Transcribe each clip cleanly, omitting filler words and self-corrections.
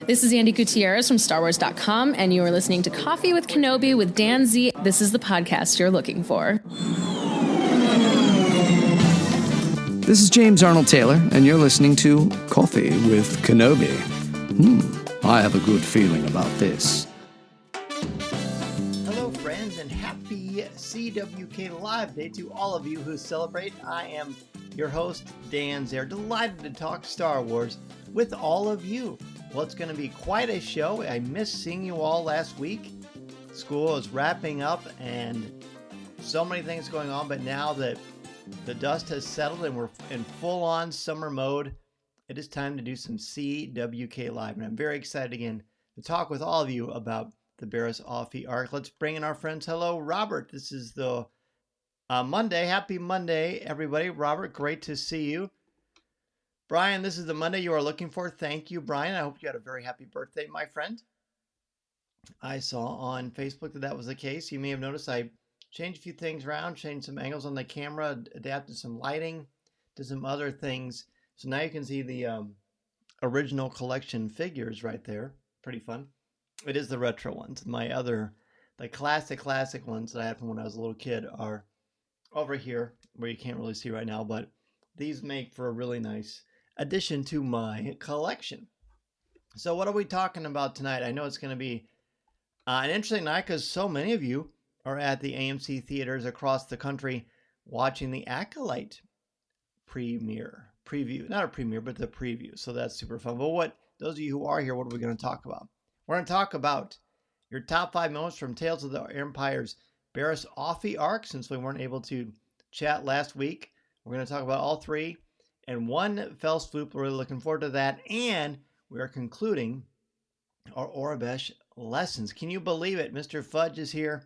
This is Andy Gutierrez from StarWars.com, and you are listening to Coffee with Kenobi with Dan Z. This is the podcast you're looking for. This is James Arnold Taylor, and you're listening to Coffee with Kenobi. I have a good feeling about this. Hello, friends, and happy CWK Live Day to all of you who celebrate. I am your host, Dan Zehr, delighted to talk Star Wars with all of you. Well, it's going to be quite a show. I missed seeing you all last week. School is wrapping up, and so many things going on, but now that the dust has settled and we're in full-on summer mode, it is time to do some CWK Live. And I'm very excited again to talk with all of you about the Barriss Offee arc. Let's bring in our friends. Hello, Robert. This is the Monday. Happy Monday, everybody. Robert, great to see you. Brian, this is the Monday you are looking for. Thank you, Brian. I hope you had a very happy birthday, my friend. I saw on Facebook that was the case. You may have noticed I changed a few things around, changed some angles on the camera, adapted some lighting, did some other things. So now you can see the original collection figures right there. Pretty fun. It is the retro ones. The classic ones that I had from when I was a little kid are over here where you can't really see right now, but these make for a really nice addition to my collection. So what are we talking about tonight? I know it's going to be an interesting night because so many of you are at the AMC theaters across the country watching the Acolyte preview. Not a premiere, but the preview. So that's super fun. But those of you who are here, what are we going to talk about? We're going to talk about your top 5 moments from Tales of the Empire's Barriss Offee arc, since we weren't able to chat last week. We're going to talk about all 3 in one fell swoop. We're really looking forward to that. And we are concluding our Aurebesh lessons. Can you believe it? Mr. Fudge is here,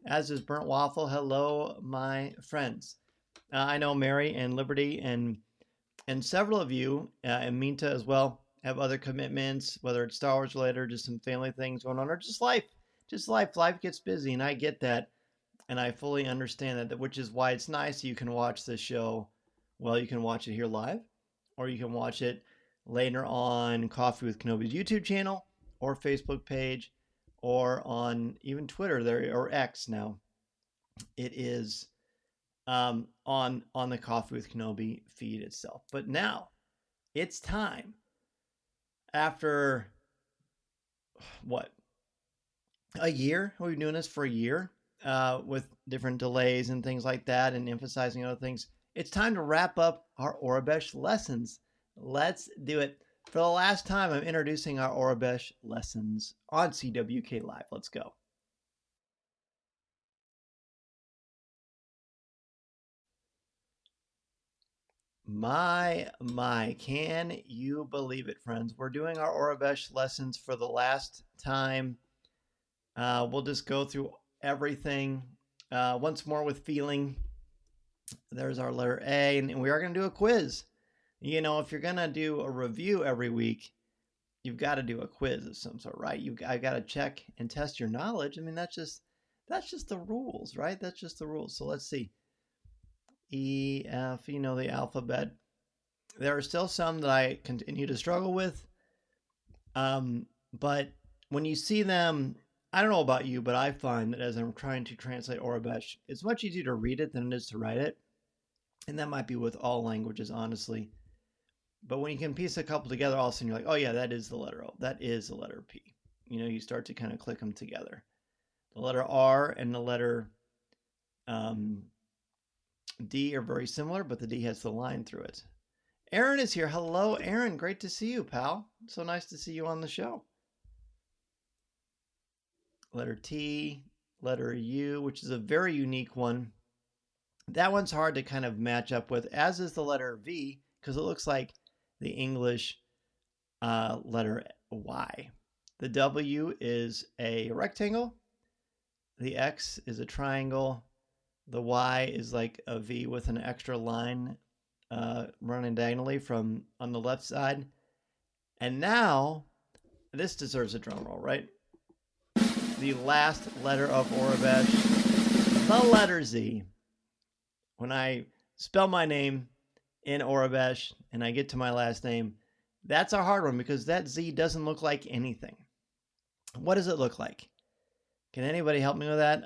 as is Burnt Waffle. Hello, my friends. I know Mary and Liberty and several of you, and Minta as well, have other commitments, whether it's Star Wars related or just some family things going on, or just life. Life gets busy, and I get that, and I fully understand that, which is why it's nice you can watch this show. Well, you can watch it here live, or you can watch it later on Coffee with Kenobi's YouTube channel, or Facebook page, or on even Twitter there, or X now. It is on the Coffee with Kenobi feed itself. But now it's time, after a year? We've been doing this for a year with different delays and things like that, and emphasizing other things. It's time to wrap up our Aurebesh lessons. Let's do it. For the last time, I'm introducing our Aurebesh lessons on CWK Live. Let's go. My, can you believe it, friends? We're doing our Aurebesh lessons for the last time. We'll just go through everything once more with feeling. There's our letter A, and we are going to do a quiz. You know, if you're going to do a review every week, you've got to do a quiz of some sort, right? I've got to check and test your knowledge. I mean, that's just the rules, right? That's just the rules. So let's see. E, F, the alphabet. There are still some that I continue to struggle with. But when you see them, I don't know about you, but I find that as I'm trying to translate Aurebesh, it's much easier to read it than it is to write it. And that might be with all languages, honestly. But when you can piece a couple together, all of a sudden you're like, oh yeah, that is the letter O. That is the letter P. You start to kind of click them together. The letter R and the letter D are very similar, but the D has the line through it. Aaron is here. Hello, Aaron. Great to see you, pal. So nice to see you on the show. Letter T, letter U, which is a very unique one. That one's hard to kind of match up with, as is the letter V, because it looks like the English letter Y. The W is a rectangle. The X is a triangle. The Y is like a V with an extra line running diagonally from on the left side. And now, this deserves a drum roll, right? The last letter of Aurebesh, the letter Z. When I spell my name in Aurebesh and I get to my last name, That's a hard one because that Z doesn't look like anything. What does it look like? Can anybody help me with that?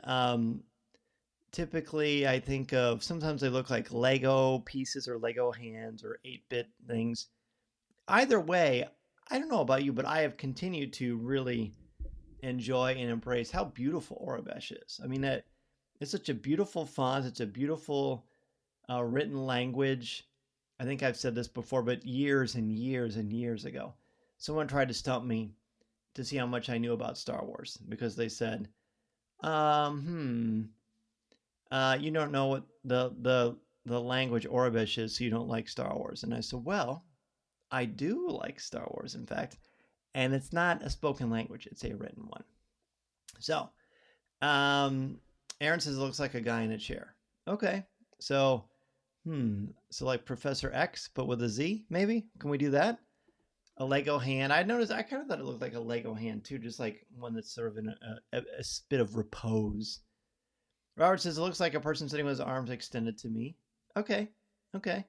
Typically, I think of sometimes they look like Lego pieces or Lego hands or 8-bit things. Either way, I don't know about you, but I have continued to really enjoy and embrace how beautiful Aurebesh is. I mean, it's such a beautiful font. It's a beautiful written language. I think I've said this before, but years and years and years ago, someone tried to stump me to see how much I knew about Star Wars because they said, you don't know what the language Aurebesh is, so you don't like Star Wars. And I said, well, I do like Star Wars, in fact, and it's not a spoken language; it's a written one. So, Aaron says it looks like a guy in a chair. Okay, so, so like Professor X, but with a Z, maybe? Can we do that? A Lego hand. I noticed. I kind of thought it looked like a Lego hand too, just like one that's sort of in a bit of repose. Robert says it looks like a person sitting with his arms extended to me. Okay, okay.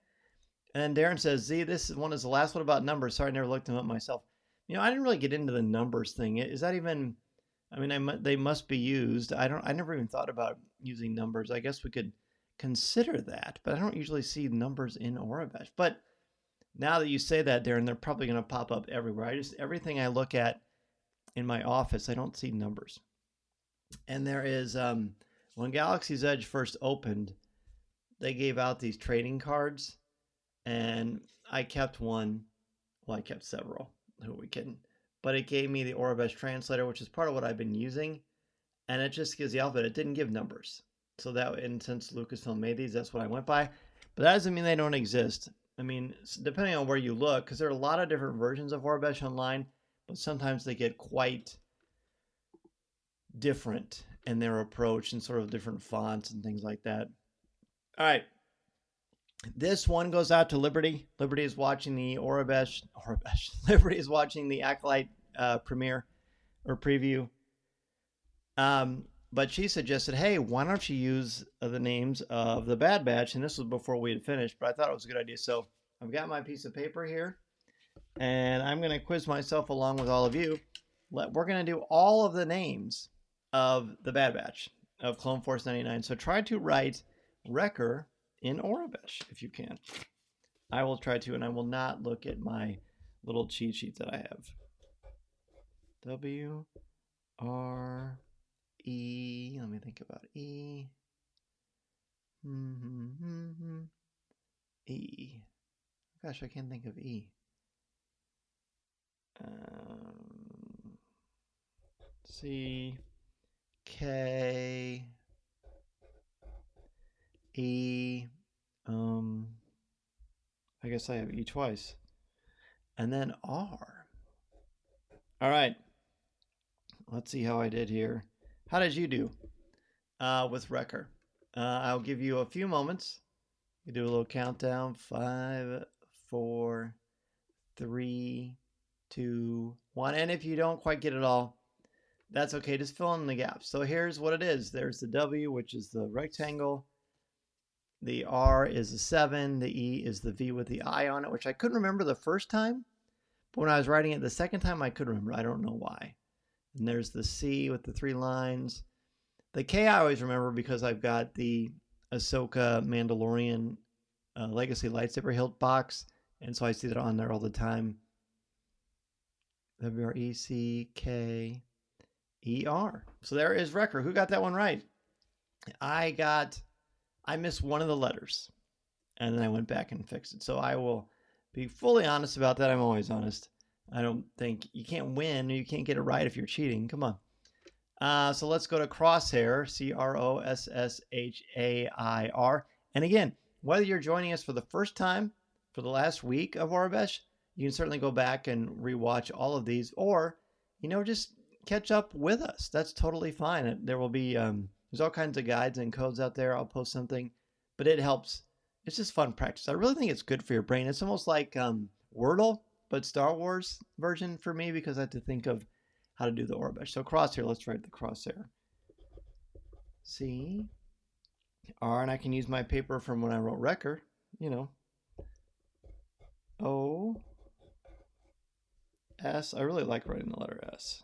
And Darren says, Z, this one is the last one about numbers. Sorry, I never looked them up myself. You know, I didn't really get into the numbers thing. Is that even? I mean, they must be used. I never even thought about using numbers. I guess we could consider that, but I don't usually see numbers in Aurebesh. But now that you say that, Darren, they're probably going to pop up everywhere. Everything I look at in my office, I don't see numbers. And there is when Galaxy's Edge first opened, they gave out these trading cards, and I kept one. Well, I kept several. Who are we kidding? But it gave me the Aurebesh translator, which is part of what I've been using, and it just gives the alphabet. It didn't give numbers. So that, and since Lucasfilm made these, that's what I went by. But that doesn't mean they don't exist. I mean, depending on where you look, because there are a lot of different versions of Aurebesh online, but sometimes they get quite different in their approach and sort of different fonts and things like that. All right. This one goes out to Liberty. Liberty is watching the Aurebesh. Liberty is watching the Acolyte premiere or preview. But she suggested, hey, why don't you use the names of the Bad Batch? And this was before we had finished, but I thought it was a good idea. So I've got my piece of paper here, and I'm going to quiz myself along with all of you. We're going to do all of the names of the Bad Batch of Clone Force 99. So try to write Wrecker in Aurebesh if you can. I will try to, and I will not look at my little cheat sheet that I have. W R E. Let me think about E. E. Gosh, I can't think of E. C K E. I guess I have E twice. And then R. All right. Let's see how I did here. How did you do with Wrecker? I'll give you a few moments. You do a little countdown. 5, 4, 3, 2, 1. And if you don't quite get it all, that's okay. Just fill in the gaps. So here's what it is. There's the W, which is the rectangle. The R is the 7. The E is the V with the I on it, which I couldn't remember the first time. But when I was writing it the second time, I could remember. I don't know why. And there's the C with the 3 lines. The K I always remember because I've got the Ahsoka Mandalorian Legacy lightsaber hilt box. And so I see that on there all the time. W-R-E-C-K-E-R. So there is Wrecker. Who got that one right? I missed one of the letters. And then I went back and fixed it. So I will be fully honest about that. I'm always honest. I don't think you can't win or you can't get it right if you're cheating. Come on. So let's go to Crosshair, C-R-O-S-S-H-A-I-R. And again, whether you're joining us for the first time for the last week of Aurebesh, you can certainly go back and rewatch all of these, or, just catch up with us. That's totally fine. There will be, there's all kinds of guides and codes out there. I'll post something, but it helps. It's just fun practice. I really think it's good for your brain. It's almost like Wordle, but Star Wars version for me, because I had to think of how to do the Aurebesh. So Crosshair, let's write the Crosshair. C, R, and I can use my paper from when I wrote Wrecker, O, S. I really like writing the letter S.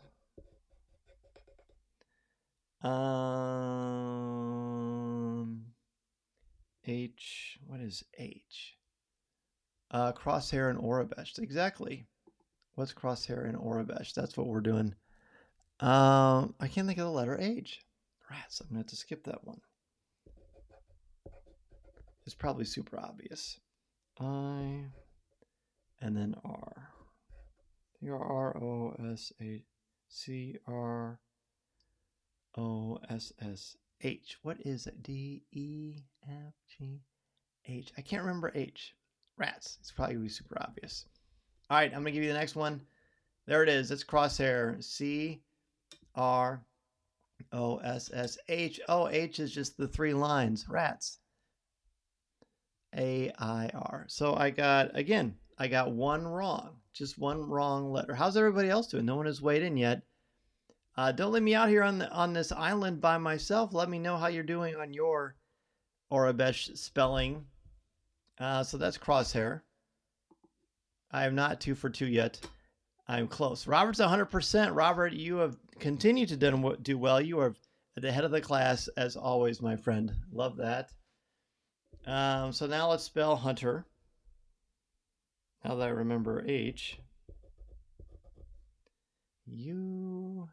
H. What is H? Crosshair and Aurebesh. Exactly. What's Crosshair and Aurebesh? That's what we're doing. I can't think of the letter H. Rats. I'm gonna have to skip that one. It's probably super obvious. I and then R. ROSSH. What is it? DEFGH. I can't remember H. Rats. It's probably gonna be super obvious. All right, I'm gonna give you the next one. There it is. It's Crosshair. CROSSH. Oh, H is just the 3 lines. Rats. AIR. So I got one wrong. Just one wrong letter. How's everybody else doing? No one has weighed in yet. Don't leave me out here on this island by myself. Let me know how you're doing on your Aurebesh spelling. So that's Crosshair. I am not 2 for 2 yet. I'm close. Robert's 100%. Robert, you have continued to do well. You are at the head of the class as always, my friend. Love that. So now let's spell Hunter. Now that I remember H. U.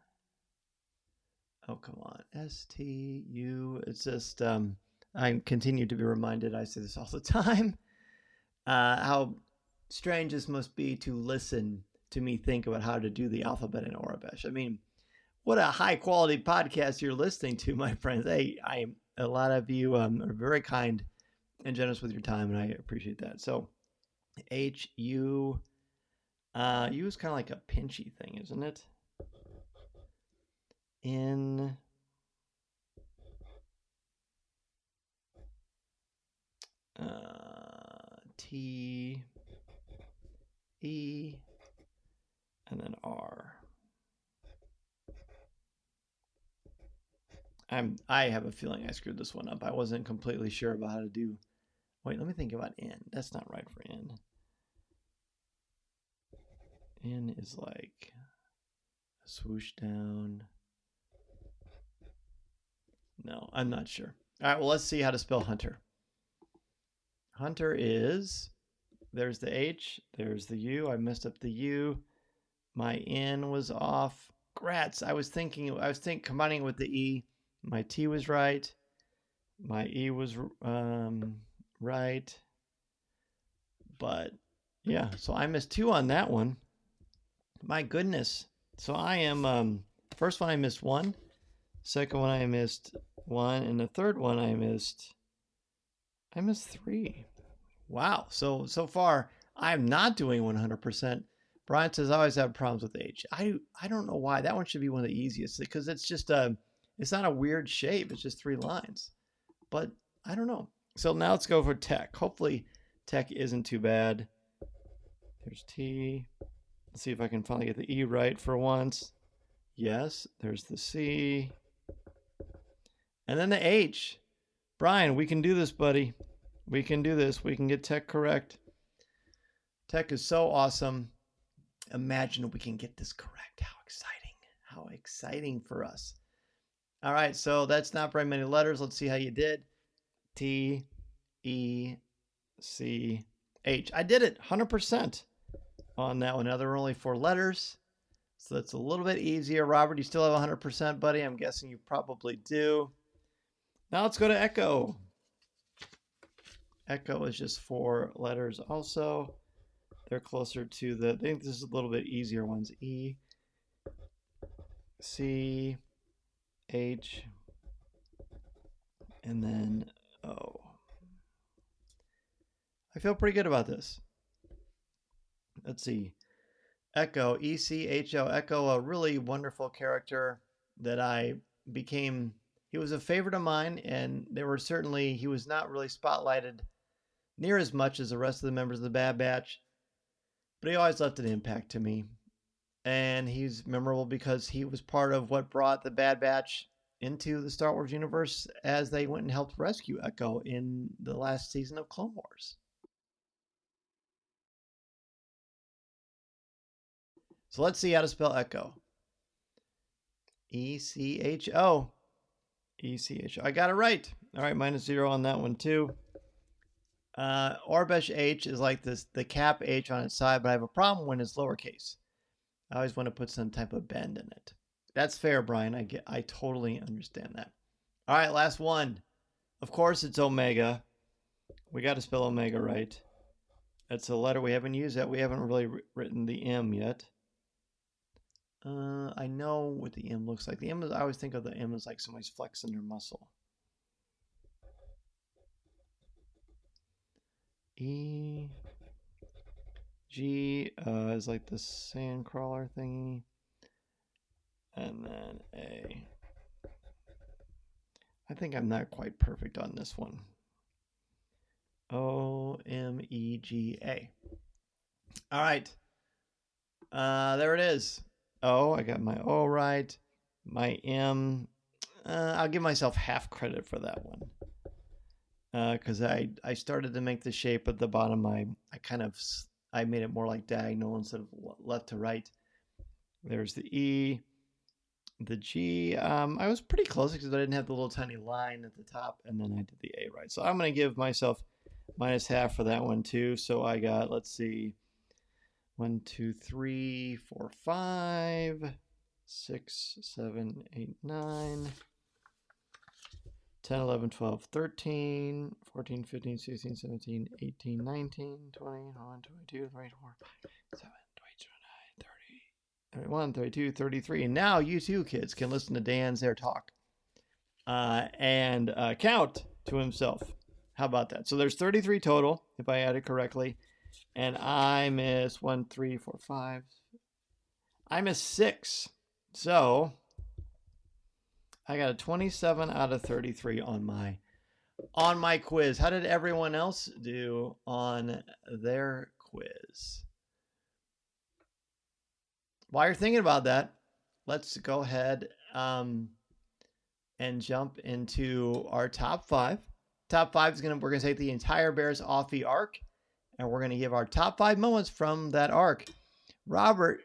Oh, come on. STU. It's just, I continue to be reminded, I say this all the time, how strange this must be to listen to me think about how to do the alphabet in Aurebesh. I mean, what a high quality podcast you're listening to, my friends. Hey, a lot of you are very kind and generous with your time, and I appreciate that. So HU, U is kind of like a pinchy thing, isn't it? In T E and then R. I have a feeling I screwed this one up. I wasn't completely sure about how to do. Wait, let me think about N. That's not right for N. N is like a swoosh down. No, I'm not sure. All right, well, let's see how to spell Hunter. Hunter is, there's the H, there's the U. I messed up the U. My N was off. Grats. I was thinking combining it with the E. My T was right. My E was right. But yeah, so I missed 2 on that one. My goodness. So I am, first one I missed 1. Second one I missed 1. And the third one I missed 3. Wow. So far I'm not doing 100%. Brian says I always have problems with H. I don't know why. That one should be one of the easiest because it's just it's not a weird shape. It's just 3 lines. But I don't know. So now let's go for tech. Hopefully tech isn't too bad. There's T. Let's see if I can finally get the E right for once. Yes, there's the C. And then the H. Brian, we can do this, buddy. We can do this. We can get tech correct. Tech is so awesome. Imagine if we can get this correct. How exciting. How exciting for us. All right, so that's not very many letters. Let's see how you did. T, E, C, H. I did it 100% on that one. Now there were only 4 letters, so that's a little bit easier. Robert, you still have 100%, buddy? I'm guessing you probably do. Now let's go to Echo. Echo is just 4 letters also. They're closer to I think this is a little bit easier ones. E, C, H, and then O. I feel pretty good about this. Let's see. Echo, E-C-H-O, Echo, a really wonderful character that I became. He was a favorite of mine, and he was not really spotlighted near as much as the rest of the members of the Bad Batch, but he always left an impact to me. And he's memorable because he was part of what brought the Bad Batch into the Star Wars universe as they went and helped rescue Echo in the last season of Clone Wars. So let's see how to spell echo. E-C-H-O. E-C-H-O. I got it right. All right, -0 on that one too. Aurebesh H is like this, the cap H on its side, but I have a problem when it's lowercase. I always want to put some type of bend in it. That's fair, Brian. I totally understand that. All right, last one. Of course, it's omega. We got to spell omega right. That's a letter we haven't used yet. We haven't really written the M yet. I know what the M looks like. The M is, I always think of the M as like somebody's flexing their muscle. E G is like the sand crawler thingy. And then A. I think I'm not quite perfect on this one. O-M-E-G-A. All right. There it is. O, I got my O right. My M, I'll give myself half credit for that one. Because I started to make the shape at the bottom. I made it more like diagonal instead of left to right. There's the E. The G, I was pretty close because I didn't have the little tiny line at the top, and then I did the A right. So I'm going to give myself -half for that one too. So I got, let's see, 1, 2, 3, 4, 5, 6, 7, 8, 9, 10, 11, 12, 13, 14, 15, 16, 17, 18, 19, 20, 21, 22, 24, 7, 31, 32, 33. And now you too, kids, can listen to Dan Zehr talk and count to himself. How about that? So there's 33 total, if I add it correctly. And I miss 1, 3, 4, 5. I miss 6. So I got a 27 out of 33 on my quiz. How did everyone else do on their quiz? While you're thinking about that, let's go ahead and jump into our top 5. Top 5 is we're gonna take the entire Barriss Offee arc, and we're gonna give our top 5 moments from that arc. Robert,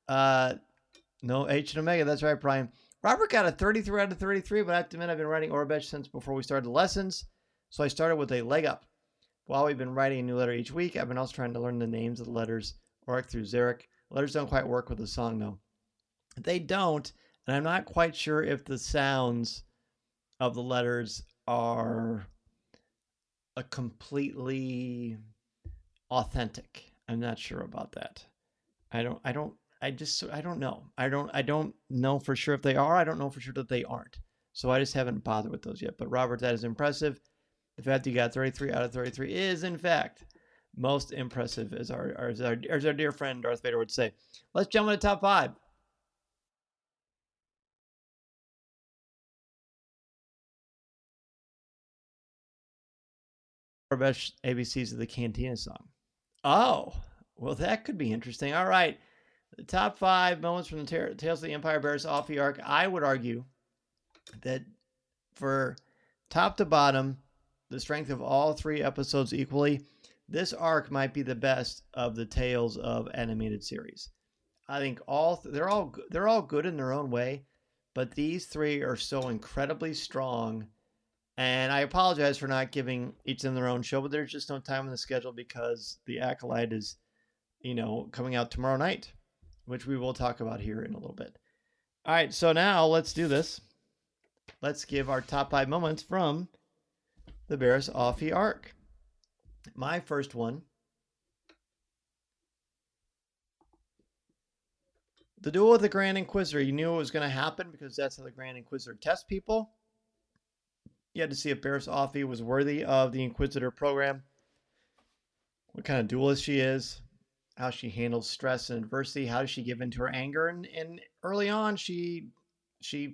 no H and Omega. That's right, Brian. Robert got a 33 out of 33, but I have to admit I've been writing Aurebesh since before we started the lessons, so I started with a leg up. While we've been writing a new letter each week, I've been also trying to learn the names of the letters arc through Zehr. Letters don't quite work with the song, though. They don't, and I'm not quite sure if the sounds of the letters are a completely authentic. I'm not sure about that. I don't know. I don't know for sure if they are. I don't know for sure that they aren't. So I just haven't bothered with those yet. But Robert, that is impressive. The fact you got 33 out of 33 is, in fact, most impressive, as our dear friend Darth Vader would say. Let's jump into top 5. Aurebesh ABCs of the Cantina song. Oh, well, that could be interesting. All right. The top 5 moments from the Tales of the Empire Barriss Offee arc. I would argue that for top to bottom, the strength of all 3 episodes equally, this arc might be the best of the Tales of animated series. I think they're all good in their own way, but these 3 are so incredibly strong. And I apologize for not giving each of them their own show, but there's just no time in the schedule because the Acolyte is, coming out tomorrow night, which we will talk about here in a little bit. All right, so now let's do this. Let's give our top 5 moments from the Barriss Offee arc. My first one, the duel with the Grand Inquisitor. You knew it was going to happen because that's how the Grand Inquisitor tests people. You had to see if Barriss Offee was worthy of the Inquisitor program, what kind of duelist she is, how she handles stress and adversity, how does she give into her anger, and early on she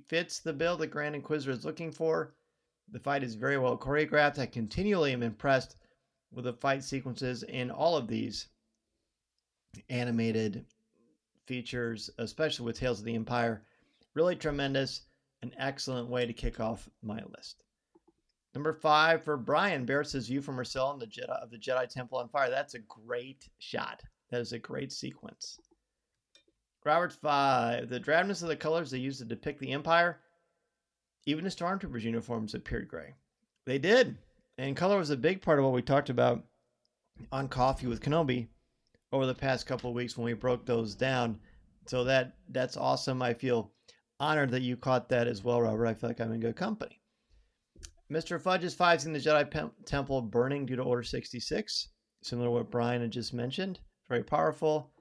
fits the bill the Grand Inquisitor is looking for. The fight is very well choreographed. I continually am impressed with the fight sequences in all of these animated features, especially with Tales of the Empire. Really tremendous, an excellent way to kick off my list. Number 5 for Brian, Barriss's view from her cell in the Jedi Temple on fire. That's a great shot. That is a great sequence. Robert's 5. The drabness of the colors they used to depict the Empire, even the Stormtroopers' uniforms appeared gray. They did. And color was a big part of what we talked about on Coffee with Kenobi over the past couple of weeks when we broke those down. So that's awesome. I feel honored that you caught that as well, Robert. I feel like I'm in good company. Mr. Fudge's 5 seen the Jedi Temple burning due to Order 66, similar to what Brian had just mentioned. Very powerful.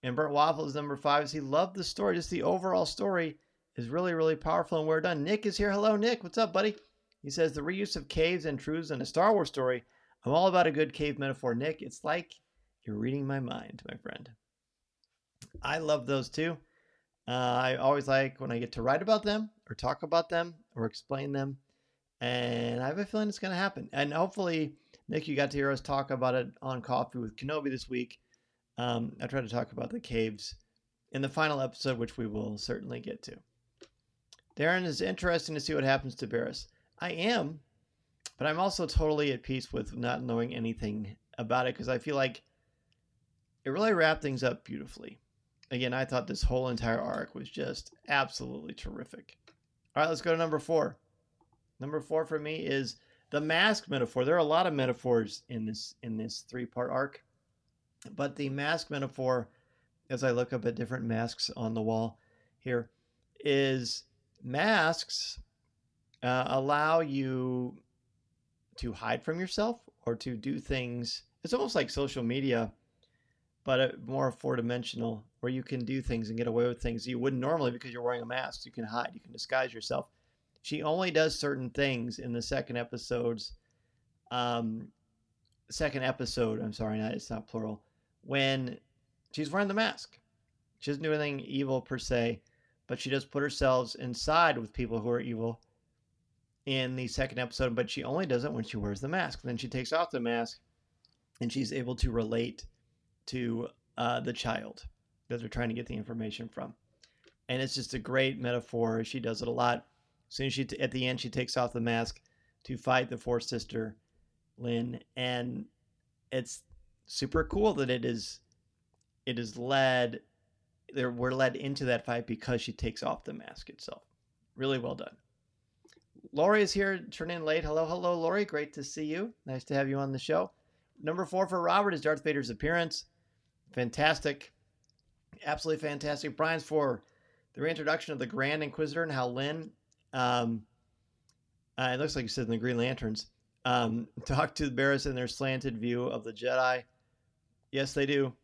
And Burnt Waffles number 5 is he loved the story. Just the overall story is really, really powerful and we're done. Nick is here. Hello, Nick. What's up, buddy? He says the reuse of caves and truths in a Star Wars story. I'm all about a good cave metaphor, Nick. It's like you're reading my mind, my friend. I love those too. I always like when I get to write about them or talk about them or explain them. And I have a feeling it's going to happen. And hopefully, Nick, you got to hear us talk about it on Coffee with Kenobi this week. I tried to talk about the caves in the final episode, which we will certainly get to. Darren, is interesting to see what happens to Barriss. I am, but I'm also totally at peace with not knowing anything about it because I feel like it really wrapped things up beautifully. Again, I thought this whole entire arc was just absolutely terrific. All right, let's go to number 4. Number 4 for me is the mask metaphor. There are a lot of metaphors in this 3-part arc, but the mask metaphor, as I look up at different masks on the wall here, is masks allow you to hide from yourself or to do things. It's almost like social media, but more 4-dimensional, where you can do things and get away with things you wouldn't normally because you're wearing a mask. You can hide, you can disguise yourself. She only does certain things in the second episode, I'm sorry, it's not plural, when she's wearing the mask. She doesn't do anything evil per se, but she does put herself inside with people who are evil in the second episode, but she only does it when she wears the mask. Then she takes off the mask and she's able to relate to the child that they're trying to get the information from. And it's just a great metaphor. She does it a lot. As soon as at the end, she takes off the mask to fight the Fourth Sister, Lynn. And it's super cool that we're led into that fight because she takes off the mask itself. Really well done. Lori is here, turning in late. Hello, Lori. Great to see you. Nice to have you on the show. Number 4 for Robert is Darth Vader's appearance. Fantastic. Absolutely fantastic. Brian's for the reintroduction of the Grand Inquisitor and how Lynn, it looks like you said in the Green Lanterns, talk to Barriss in their slanted view of the Jedi. Yes, they do.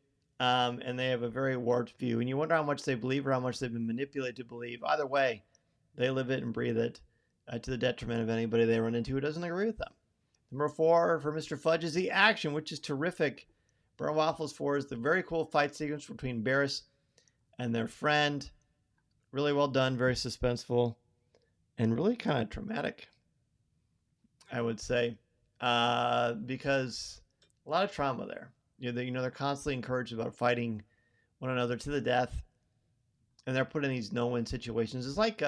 And they have a very warped view. And you wonder how much they believe or how much they've been manipulated to believe. Either way, they live it and breathe it to the detriment of anybody they run into who doesn't agree with them. Number 4 for Mr. Fudge is the action, which is terrific. Burnt Waffles 4 is the very cool fight sequence between Barriss and their friend. Really well done, very suspenseful, and really kind of traumatic, I would say, because a lot of trauma there. They're constantly encouraged about fighting one another to the death, and they're put in these no-win situations. It's like,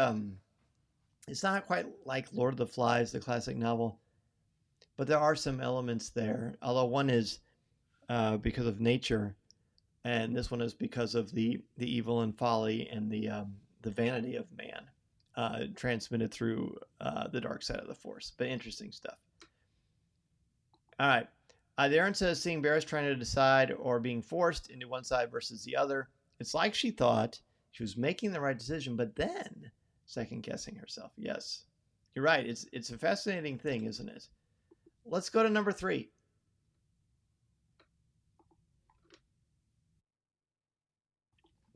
it's not quite like Lord of the Flies, the classic novel, but there are some elements there. Although one is because of nature, and this one is because of the evil and folly and the vanity of man transmitted through the dark side of the Force. But interesting stuff. All right. Aaron says seeing Barriss trying to decide or being forced into one side versus the other. It's like she thought she was making the right decision, but then second guessing herself. Yes, you're right. It's a fascinating thing, isn't it? Let's go to number 3.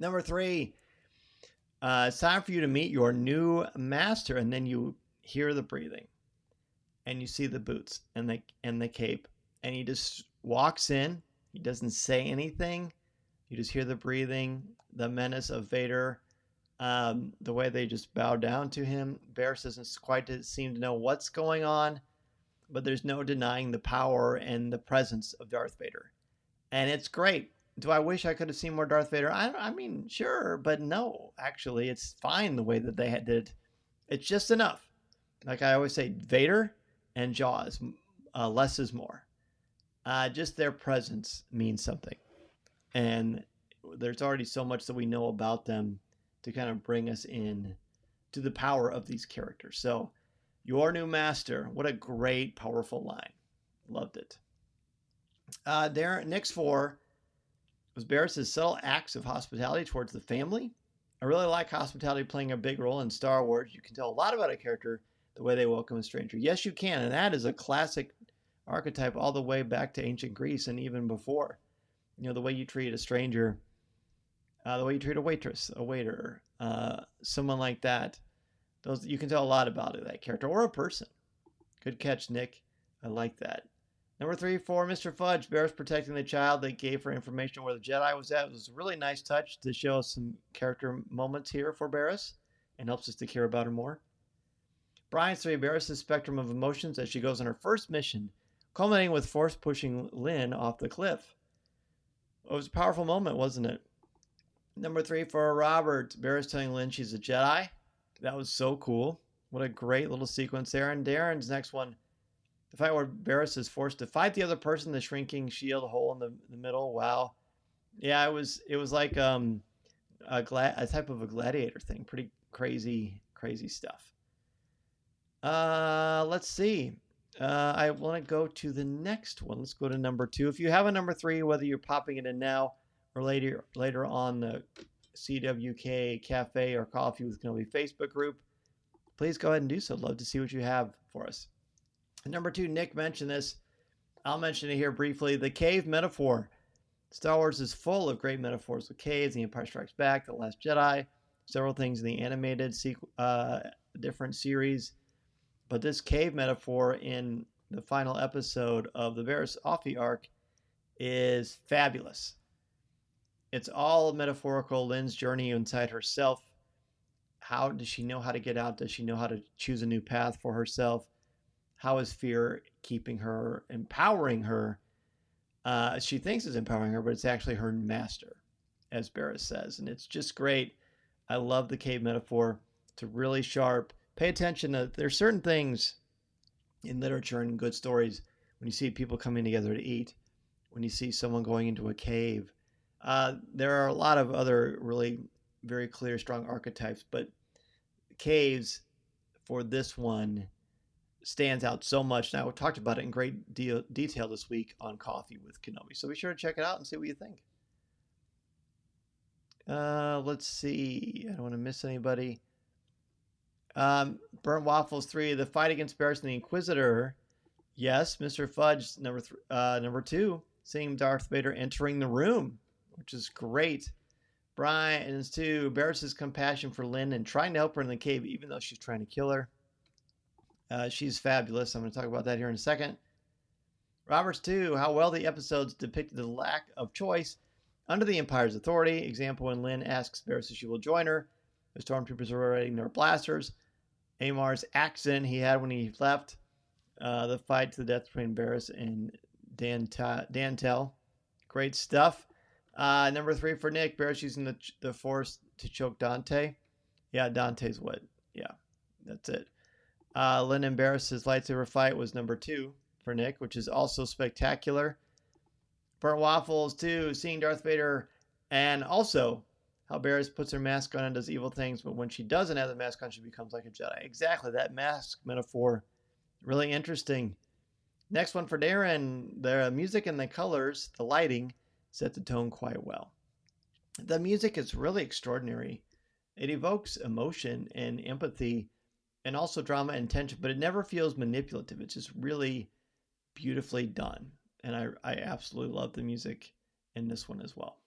Number 3. It's time for you to meet your new master, and then you hear the breathing, and you see the boots and the cape, and he just walks in. He doesn't say anything. You just hear the breathing, the menace of Vader, the way they just bow down to him. Barriss doesn't quite seem to know what's going on, but there's no denying the power and the presence of Darth Vader, and it's great. Do I wish I could have seen more Darth Vader? I mean, sure, but no, actually, it's fine the way that they did it. It's just enough. Like I always say, Vader and Jaws, less is more. Just their presence means something. And there's already so much that we know about them to kind of bring us in to the power of these characters. So, your new master, what a great, powerful line. Loved it. Next 4 was Barriss' subtle acts of hospitality towards the family. I really like hospitality playing a big role in Star Wars. You can tell a lot about a character the way they welcome a stranger. Yes, you can, and that is a classic archetype all the way back to ancient Greece and even before. The way you treat a stranger, the way you treat a waitress, a waiter, someone like that. Those you can tell a lot about it, that character or a person. Good catch, Nick. I like that. Number 3 for Mr. Fudge, Barriss protecting the child that gave her information where the Jedi was at. It was a really nice touch to show us some character moments here for Barriss and helps us to care about her more. Brian's 3, Barriss' spectrum of emotions as she goes on her first mission, culminating with force pushing Lynn off the cliff. It was a powerful moment, wasn't it? Number 3 for Robert, Barriss telling Lynn she's a Jedi. That was so cool. What a great little sequence there. And Darren's next one, the fight where Barriss is forced to fight the other person, the shrinking shield hole in the middle. Wow. Yeah, it was like a type of a gladiator thing. Pretty crazy stuff. Let's see. I want to go to the next one. Let's go to number 2. If you have a number 3, whether you're popping it in now or later on the CWK Cafe or Coffee with Kenobi Facebook group, please go ahead and do so. Love to see what you have for us. Number 2, Nick mentioned this. I'll mention it here briefly. The cave metaphor. Star Wars is full of great metaphors with caves. The Empire Strikes Back, The Last Jedi, several things in the animated different series. But this cave metaphor in the final episode of the Barriss Offee arc is fabulous. It's all metaphorical. Lynn's journey inside herself. How does she know how to get out? Does she know how to choose a new path for herself? How is fear keeping her, empowering her? She thinks it's empowering her, but it's actually her master, as Barriss says. And it's just great. I love the cave metaphor. It's really sharp. Pay attention to, there's certain things in literature and good stories when you see people coming together to eat, when you see someone going into a cave. There are a lot of other really very clear, strong archetypes, but caves for this one stands out so much. Now, we talked about it in great detail this week on Coffee with Kenobi, so be sure to check it out and see what you think. Let's see. I don't want to miss anybody. Burnt Waffles 3, the fight against Barriss and the Inquisitor. Yes, Mr. Fudge, number 2, seeing Darth Vader entering the room, which is great. Brian's 2, Barriss' compassion for Lynn and trying to help her in the cave, even though she's trying to kill her. She's fabulous. I'm going to talk about that here in a second. Robert's 2, how well the episodes depicted the lack of choice under the Empire's authority. Example, when Lynn asks Barriss if she will join her. The stormtroopers are already their blasters. Amar's accent he had when he left. The fight to the death between Barriss and Dantel. Great stuff. Number 3 for Nick. Barriss using the Force to choke Dante. Yeah, Dante's what? Yeah, that's it. Lynn and Barriss' lightsaber fight was number 2 for Nick, which is also spectacular. Burnt Waffles 2, seeing Darth Vader, and also how Barriss puts her mask on and does evil things, but when she doesn't have the mask on, she becomes like a Jedi. Exactly, that mask metaphor, really interesting. Next one for Darren, the music and the colors, the lighting, set the tone quite well. The music is really extraordinary. It evokes emotion and empathy and also drama and tension, but it never feels manipulative. It's just really beautifully done. And I absolutely love the music in this one as well.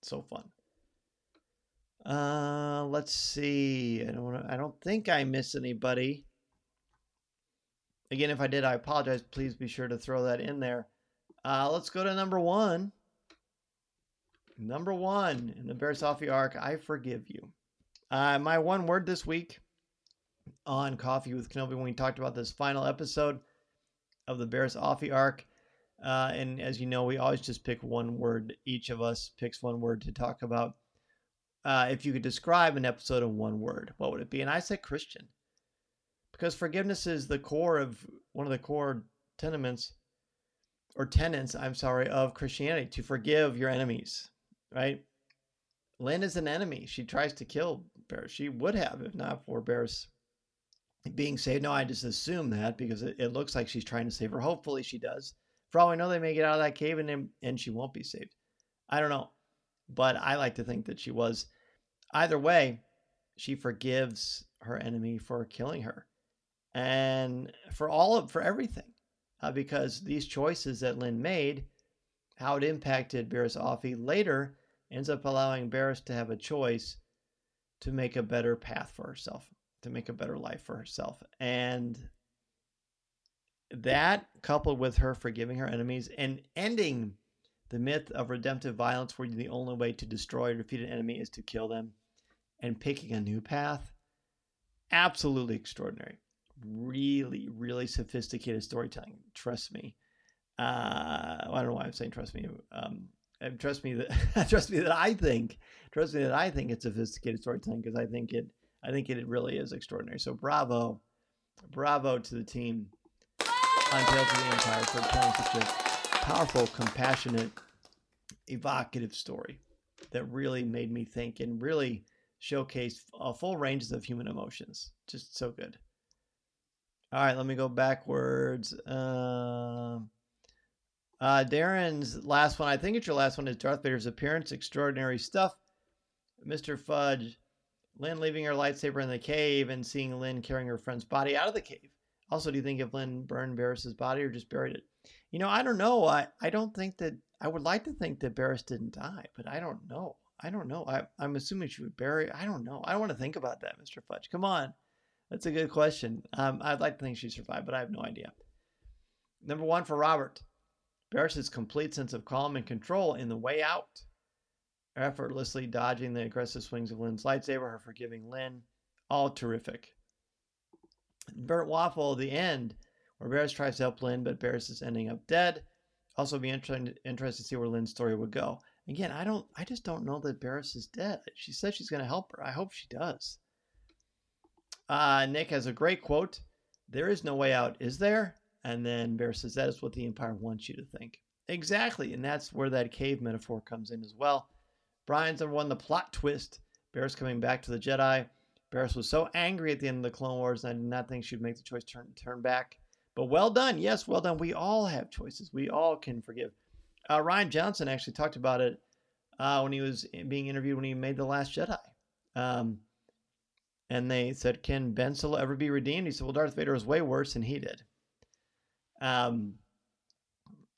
So fun. Let's see. I don't think I miss anybody. Again, if I did, I apologize. Please be sure to throw that in there. Let's go to number 1. Number 1 in the Barriss Offee arc, I forgive you. My one word this week on Coffee with Kenobi when we talked about this final episode of the Barriss Offee arc. And as you know, we always just pick one word. Each of us picks one word to talk about. If you could describe an episode in one word, what would it be? And I said Christian. Because forgiveness is the core of one of the core tenets, of Christianity, to forgive your enemies, right? Lynn is an enemy. She tries to kill Barriss. She would have if not for Barriss being saved. No, I just assume that because it looks like she's trying to save her. Hopefully she does. For all we know, they may get out of that cave and she won't be saved. I don't know. But I like to think that she was. Either way, she forgives her enemy for killing her. And for everything. Because these choices that Lynn made, how it impacted Barriss Offee later, ends up allowing Barriss to have a choice to make a better path for herself, to make a better life for herself. And that, coupled with her forgiving her enemies and ending the myth of redemptive violence where the only way to destroy or defeat an enemy is to kill them, and picking a new path, absolutely extraordinary. Really, really sophisticated storytelling. Trust me. I don't know why I'm saying trust me. Trust me that I think it's sophisticated storytelling, because I think it really is extraordinary. So bravo to the team on Tales of the Empire for telling such a powerful, compassionate, evocative story that really made me think and really showcased full ranges of human emotions. Just so good. All right, let me go backwards. Darren's last one, I think it's your last one, is Darth Vader's appearance. Extraordinary stuff. Mr. Fudge, Lynn leaving her lightsaber in the cave and seeing Lynn carrying her friend's body out of the cave. Also, do you think if Lynn burned Barriss's body or just buried it? I don't know. I don't think that, I would like to think that Barriss didn't die, but I don't know. I'm assuming she would bury, I don't know. I don't want to think about that, Mr. Fudge. Come on. That's a good question. I'd like to think she survived, but I have no idea. Number 1 for Robert. Barriss's complete sense of calm and control in the way out. Effortlessly dodging the aggressive swings of Lynn's lightsaber, her forgiving Lynn. All terrific. Burnt Waffle, the end, where Barriss tries to help Lynn, but Barriss is ending up dead. Also be interested to see where Lynn's story would go. Again, I just don't know that Barriss is dead. She says she's going to help her. I hope she does. Nick has a great quote. There is no way out, is there? And then Barriss says, that is what the Empire wants you to think. Exactly. And that's where that cave metaphor comes in as well. Brian's number 1, the plot twist. Barriss coming back to the Jedi. Barriss was so angry at the end of the Clone Wars, and I did not think she'd make the choice to turn back. But well done. Yes, well done. We all have choices. We all can forgive. Ryan Johnson actually talked about it when he was being interviewed when he made The Last Jedi. And they said, can Ben Solo ever be redeemed? He said, well, Darth Vader was way worse than he did.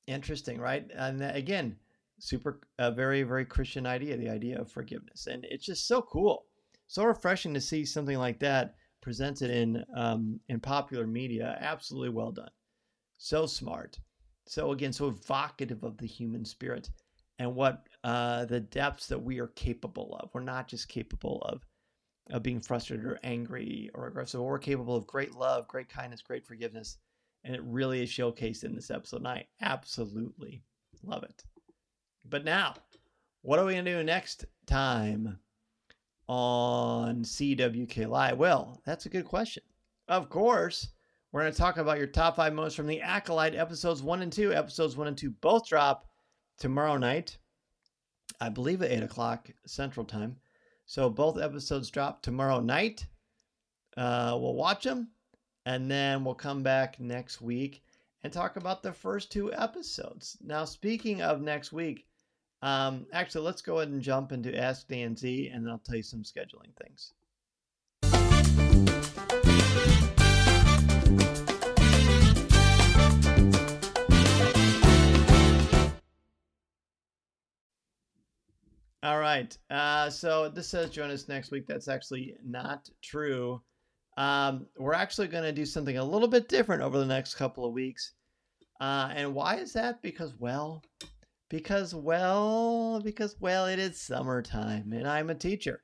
Interesting, right? And again, very, very Christian idea, the idea of forgiveness. And it's just so cool. So refreshing to see something like that presented in popular media. Absolutely well done. So smart. So again, so evocative of the human spirit and what the depths that we are capable of. We're not just capable of being frustrated or angry or aggressive. We're capable of great love, great kindness, great forgiveness. And it really is showcased in this episode. And I absolutely love it. But now, what are we going to do next time on CWK Live? Well, that's a good question. Of course, we're going to talk about your top 5 moments from the Acolyte episodes 1 and 2. Episodes 1 and 2 both drop tomorrow night, I believe at 8 o'clock Central Time. So both episodes drop tomorrow night. We'll watch them, and then we'll come back next week and talk about the first 2 episodes. Now, speaking of next week, actually, let's go ahead and jump into Ask Dan Z, and I'll tell you some scheduling things. All right. So this says join us next week. That's actually not true. We're actually going to do something a little bit different over the next couple of weeks. And why is that? Because it is summertime and I'm a teacher.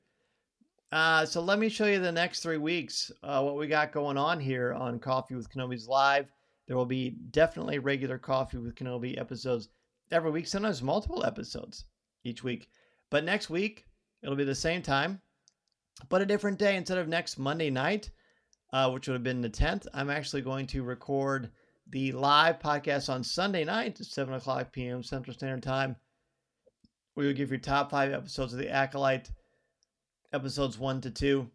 So let me show you the next 3 weeks, what we got going on here on Coffee with Kenobi's Live. There will be definitely regular Coffee with Kenobi episodes every week, sometimes multiple episodes each week. But next week, it'll be the same time, but a different day. Instead of next Monday night, which would have been the 10th, I'm actually going to record the live podcast on Sunday night at 7 o'clock p.m. Central Standard Time We will give you top 5 episodes of The Acolyte, episodes 1 to 2.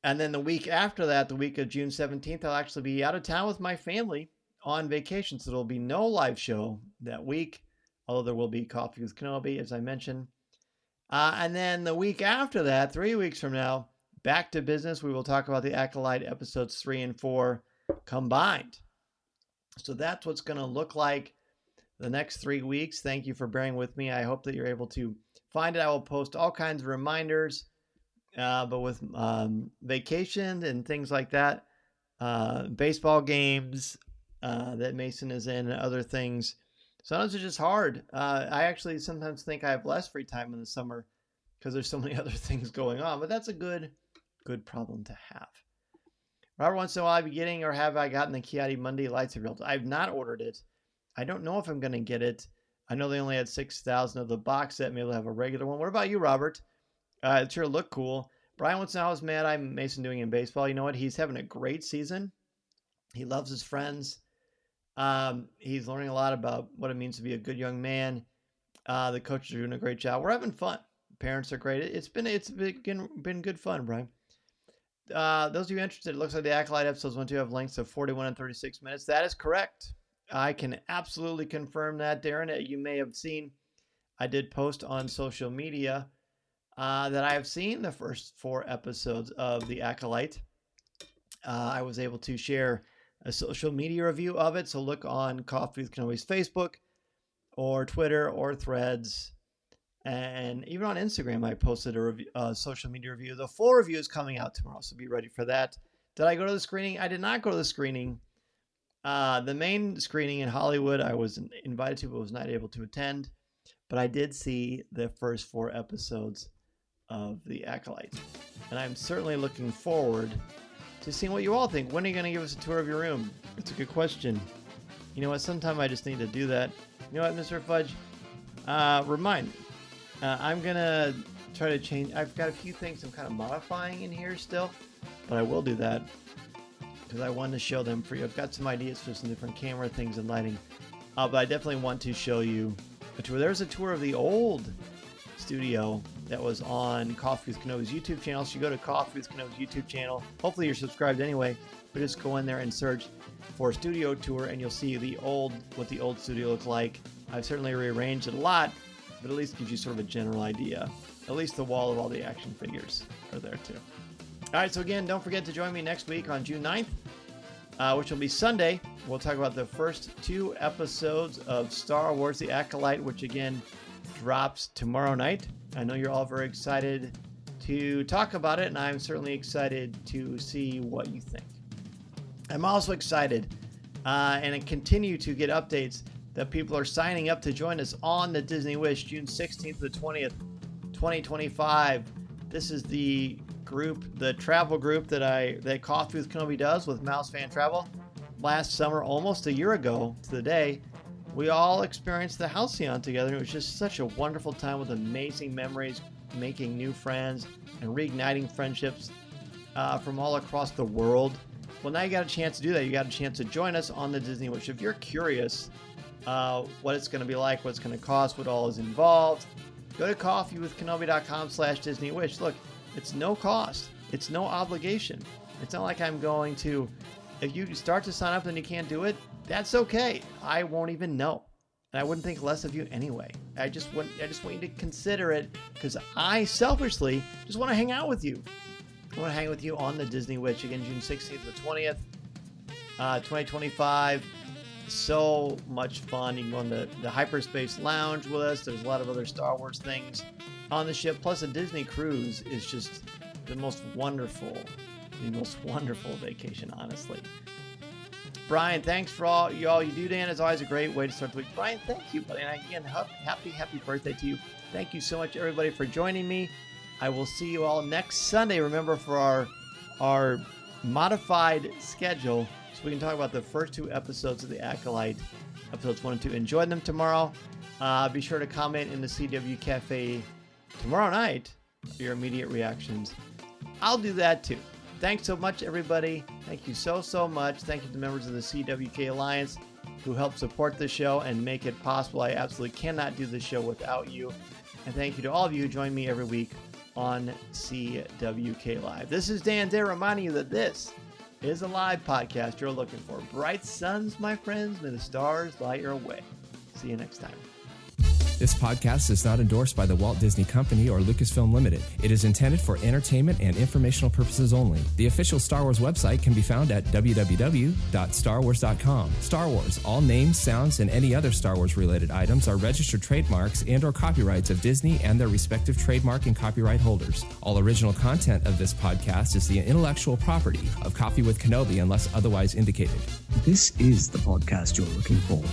And then the week after that, the week of June 17th, I'll actually be out of town with my family on vacation. So there'll be no live show that week, although there will be Coffee with Kenobi, as I mentioned. And then the week after that, 3 weeks from now, back to business. We will talk about The Acolyte episodes 3 and 4 combined. So that's what's going to look like the next 3 weeks. Thank you for bearing with me. I hope that you're able to find it. I will post all kinds of reminders, but with vacation and things like that, baseball games that Mason is in and other things. Sometimes it's just hard. I actually sometimes think I have less free time in the summer because there's so many other things going on, but that's a good problem to have. Robert wants to know, will I be getting or have I gotten the Chianti Monday lightsaber belt? I've not ordered it. I don't know if I'm going to get it. I know they only had 6,000 of the box set. Maybe they'll have a regular one. What about you, Robert? It sure looked cool. Brian wants to know, how is Mad Eye Mason doing in baseball? You know what? He's having a great season. He loves his friends. He's learning a lot about what it means to be a good young man. The coaches are doing a great job. We're having fun. Parents are great. It's been good fun, Brian. Those of you interested, it looks like the Acolyte episodes 1 2 have lengths of 41 and 36 minutes. That is correct. I can absolutely confirm that, Darren. You may have seen, I did post on social media that I have seen the first 4 episodes of The Acolyte. I was able to share a social media review of it, so look on Coffee with Kenobi's Facebook or Twitter or Threads, and even on Instagram I posted a social media review. The full review is coming out tomorrow, so be ready for that. Did I go to the screening? I did not go to the screening. The main screening in Hollywood I was invited to but was not able to attend, but I did see the first 4 episodes of The Acolyte, and I'm certainly looking forward to seeing what you all think. When are you going to give us a tour of your room? It's a good question. You know what? Sometime I just need to do that. You know what, Mr. Fudge? Remind me. I'm going to try to change. I've got a few things I'm kind of modifying in here still, but I will do that because I want to show them for you. I've got some ideas for some different camera things and lighting, but I definitely want to show you a tour. There's a tour of the old studio that was on Coffee with Kenobi's YouTube channel. So you go to Coffee with Kenobi's YouTube channel. Hopefully you're subscribed anyway, but just go in there and search for studio tour and you'll see what the old studio looked like. I've certainly rearranged it a lot, but at least gives you sort of a general idea. At least the wall of all the action figures are there too. All right, so again, don't forget to join me next week on June 9th, which will be Sunday. We'll talk about the first 2 episodes of Star Wars The Acolyte, which again drops tomorrow night. I know you're all very excited to talk about it, and I'm certainly excited to see what you think. I'm also excited and I continue to get updates that people are signing up to join us on the Disney Wish, June 16th to the 20th, 2025. This is the group, the travel group that Coffee with Kenobi does with Mouse Fan Travel. Last summer, almost a year ago to the day, we all experienced the Halcyon together. It was just such a wonderful time with amazing memories, making new friends and reigniting friendships from all across the world. Well, now you got a chance to do that. You got a chance to join us on the Disney Wish. If you're curious what it's going to be like, what it's going to cost, what all is involved, go to coffeewithkenobi.com/Disney Wish. Look, it's no cost. It's no obligation. It's not like I'm going to, if you start to sign up and you can't do it, that's okay. I won't even know. And I wouldn't think less of you anyway. I just want you to consider it because I selfishly just want to hang out with you. I want to hang with you on the Disney Wish again, June 16th to the 20th, 2025. So much fun. You can go on the Hyperspace Lounge with us. There's a lot of other Star Wars things on the ship. Plus, a Disney cruise is just the most wonderful vacation, honestly. Brian, thanks for all you do, Dan. It's always a great way to start the week. Brian, thank you, buddy. And again, happy birthday to you. Thank you so much, everybody, for joining me. I will see you all next Sunday. Remember, for our modified schedule, so we can talk about the first 2 episodes of The Acolyte, episodes 1 and 2. Enjoy them tomorrow. Be sure to comment in the CWK Cafe tomorrow night for your immediate reactions. I'll do that too. Thanks so much, everybody. Thank you so much. Thank you to members of the CWK Alliance who help support the show and make it possible. I absolutely cannot do the show without you. And thank you to all of you who join me every week on CWK Live. This is Dan Zehr reminding you that this is a live podcast you're looking for. Bright suns, my friends, may the stars light your way. See you next time. This podcast is not endorsed by the Walt Disney Company or Lucasfilm Limited. It is intended for entertainment and informational purposes only. The official Star Wars website can be found at www.starwars.com. Star Wars, all names, sounds, and any other Star Wars related items are registered trademarks and or copyrights of Disney and their respective trademark and copyright holders. All original content of this podcast is the intellectual property of Coffee with Kenobi unless otherwise indicated. This is the podcast you're looking for.